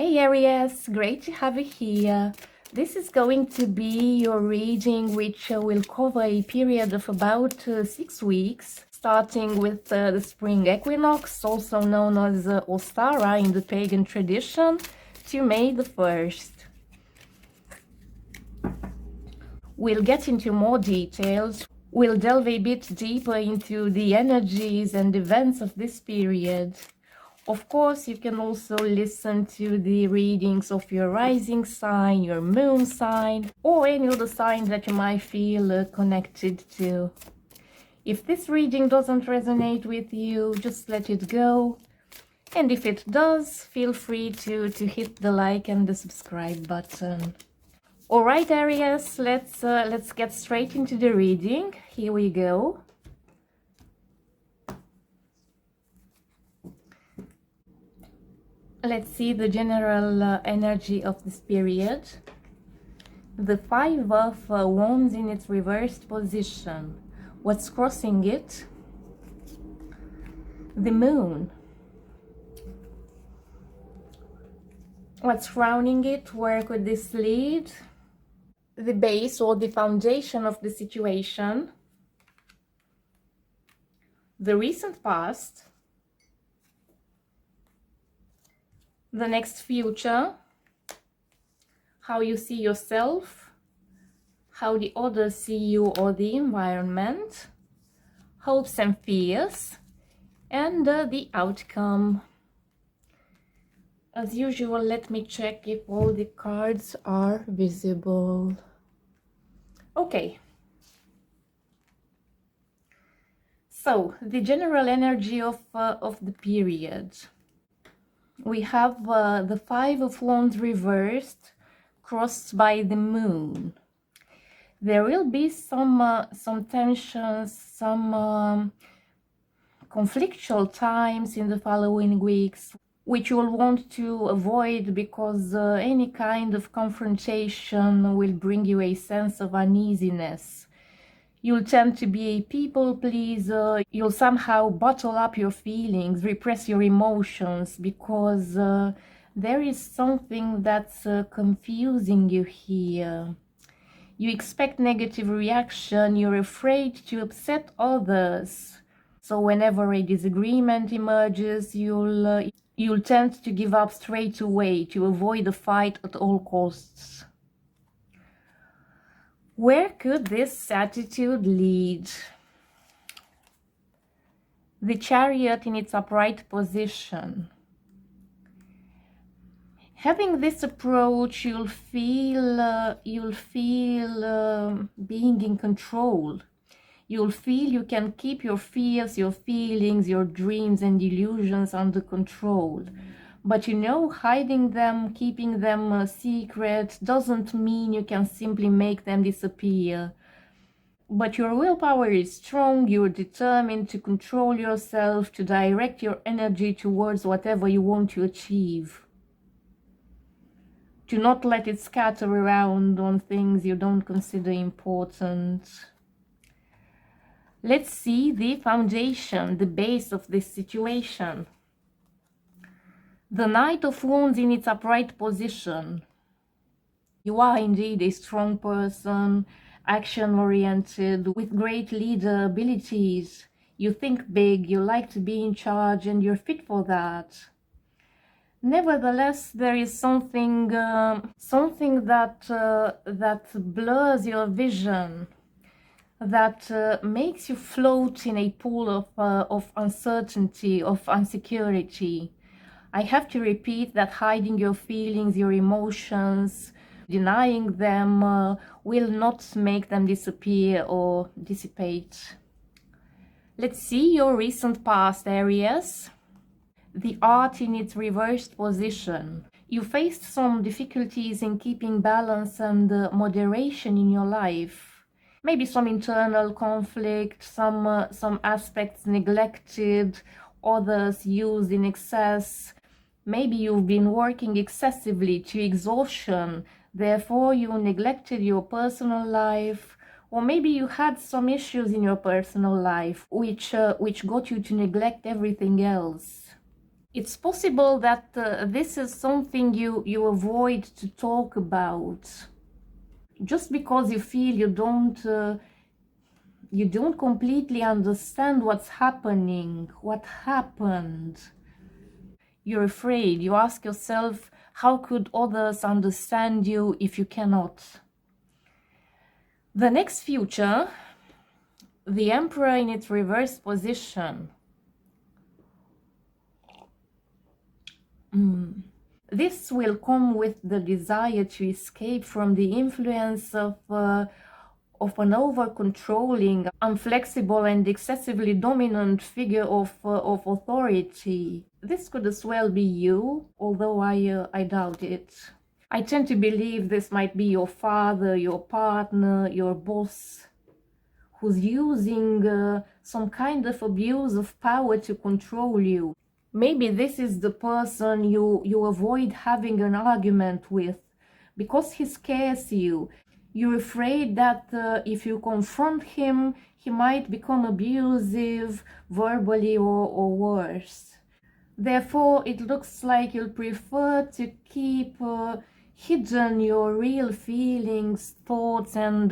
Hey Aries, great to have you here. This is going to be your reading, which will cover a period of about 6 weeks, starting with the spring equinox, also known as OSTARA in the pagan tradition, to May the 1st. We'll get into more details. We'll delve a bit deeper into the energies and events of this period. Of course, you can also listen to the readings of your rising sign, your moon sign, or any other sign that you might feel connected to. If this reading doesn't resonate with you, just let it go. And if it does, feel free to hit the like and the subscribe button. All right, Aries, let's get straight into the reading. Here we go. Let's see the general energy of this period. The Five of Wands in its reversed position. What's crossing it? The Moon. What's crowning it? Where could this lead? The base or the foundation of the situation. The recent past. The next future, how you see yourself, how the others see you or the environment, hopes and fears, and the outcome. As usual, let me check if all the cards are visible. Okay. So, the general energy of the period. We have the Five of Wands reversed, crossed by the Moon. There will be some tensions, some conflictual times in the following weeks, which you will want to avoid because any kind of confrontation will bring you a sense of uneasiness. You'll tend to be a people pleaser. You'll somehow bottle up your feelings, repress your emotions, because there is something that's confusing you here. You expect negative reaction. You're afraid to upset others. So whenever a disagreement emerges, you'll tend to give up straight away, to avoid a fight at all costs. Where could this attitude lead? The Chariot in its upright position. Having this approach, you'll feel being in control. You'll feel you can keep your fears, your feelings, your dreams and illusions under control. But you know, hiding them, keeping them secret doesn't mean you can simply make them disappear. But your willpower is strong, you're determined to control yourself, to direct your energy towards whatever you want to achieve. To not let it scatter around on things you don't consider important. Let's see the foundation, the base of this situation. The Knight of Wands in its upright position. You are indeed a strong person, action-oriented, with great leader abilities. You think big, you like to be in charge, and you're fit for that. Nevertheless, there is something that blurs your vision, that makes you float in a pool of uncertainty, of insecurity. I have to repeat that hiding your feelings, your emotions, denying them will not make them disappear or dissipate. Let's see your recent past, Aries. The Art in its reversed position. You faced some difficulties in keeping balance and moderation in your life. Maybe some internal conflict, some aspects neglected, others used in excess. Maybe you've been working excessively to exhaustion, therefore you neglected your personal life, or maybe you had some issues in your personal life which got you to neglect everything else. It's possible that this is something you avoid to talk about, just because you feel you don't completely understand what's happening, what happened. You're afraid. You ask yourself, how could others understand you if you cannot? The next future, the Emperor in its reverse position. This will come with the desire to escape from the influence of an over-controlling, inflexible and excessively dominant figure of authority. This could as well be you, although I doubt it. I tend to believe this might be your father, your partner, your boss, who's using some kind of abuse of power to control you. Maybe this is the person you avoid having an argument with because he scares you. You're afraid that if you confront him, he might become abusive, verbally or worse. Therefore, it looks like you'll prefer to keep hidden your real feelings, thoughts, and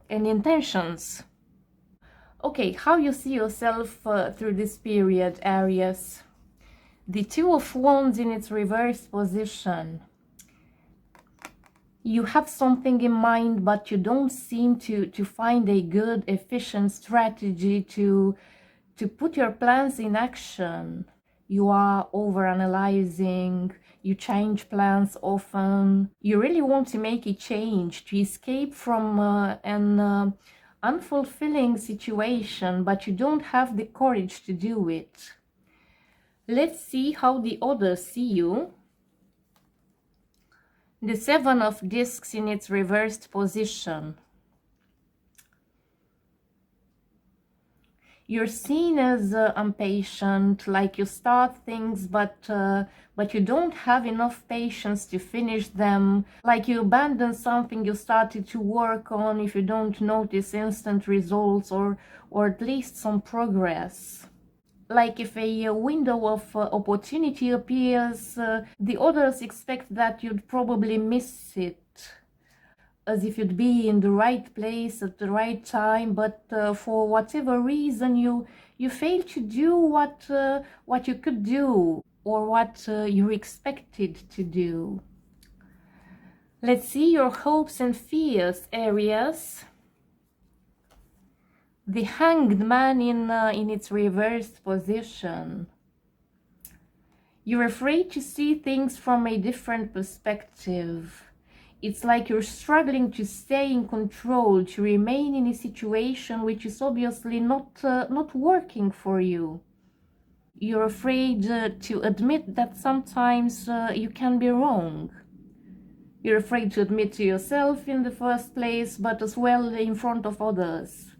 intentions. Okay, how you see yourself through this period, Aries? The Two of Wands in its reverse position. You have something in mind, but you don't seem to find a good, efficient strategy to put your plans in action. You are overanalyzing, you change plans often. You really want to make a change, to escape from an unfulfilling situation, but you don't have the courage to do it. Let's see how the others see you. The Seven of Discs in its reversed position. You're seen as impatient, like you start things but you don't have enough patience to finish them, like you abandon something you started to work on if you don't notice instant results or at least some progress. Like if a window of opportunity appears, the others expect that you'd probably miss it, as if you'd be in the right place at the right time, but for whatever reason you fail to do what you could do or what you're expected to do. Let's see your hopes and fears, Aries. The Hanged Man in its reversed position. You're afraid to see things from a different perspective. It's like you're struggling to stay in control, to remain in a situation which is obviously not working for you. You're afraid to admit that sometimes you can be wrong. You're afraid to admit to yourself in the first place, but as well in front of others.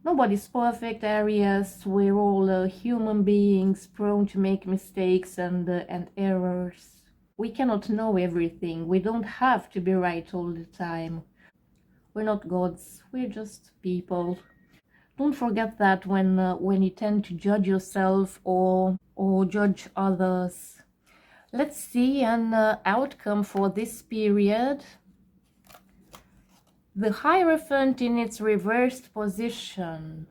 Nobody's perfect, Aries. We're all human beings prone to make mistakes and errors. We cannot know everything. We don't have to be right all the time. We're not gods. We're just people. Don't forget that when you tend to judge yourself or judge others. Let's see an outcome for this period. The Hierophant in its reversed position.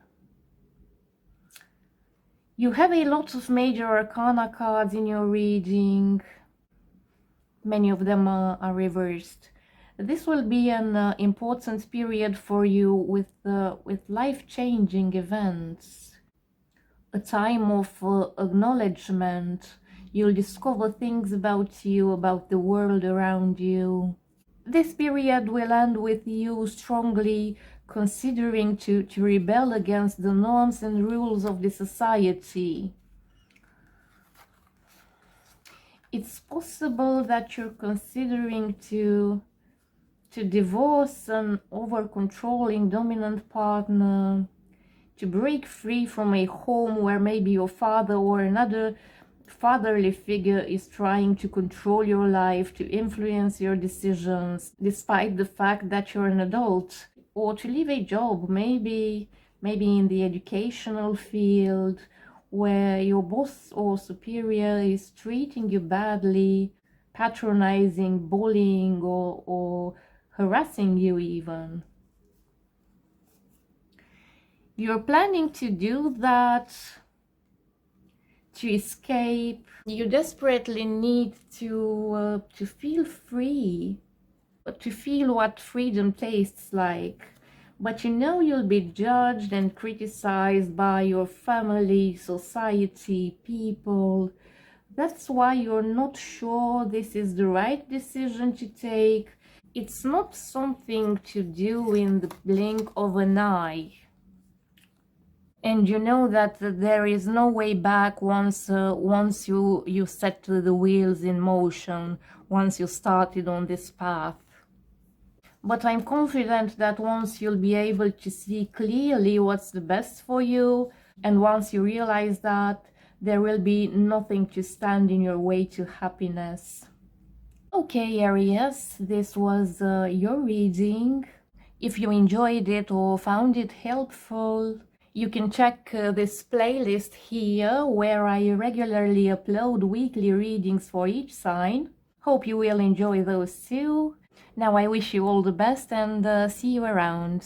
You have a lot of major arcana cards in your reading. Many of them are reversed. This will be an important period for you with life-changing events. A time of acknowledgement. You'll discover things about you, about the world around you. This period will end with you strongly considering to rebel against the norms and rules of the society. It's possible that you're considering to divorce an over-controlling dominant partner, to break free from a home where maybe your father or another fatherly figure is trying to control your life, to influence your decisions, despite the fact that you're an adult, or to leave a job, maybe in the educational field, where your boss or superior is treating you badly, patronizing, bullying, or harassing you even. You're planning to do that to escape. You desperately need to feel free, to feel what freedom tastes like. But you know you'll be judged and criticized by your family, society, people. That's why you're not sure this is the right decision to take. It's not something to do in the blink of an eye. And you know that there is no way back once you set the wheels in motion, once you started on this path. But I'm confident that once you'll be able to see clearly what's the best for you, and once you realize that, there will be nothing to stand in your way to happiness. Okay, Aries, this was your reading. If you enjoyed it or found it helpful, you can check this playlist here where I regularly upload weekly readings for each sign. Hope you will enjoy those too. Now I wish you all the best and see you around.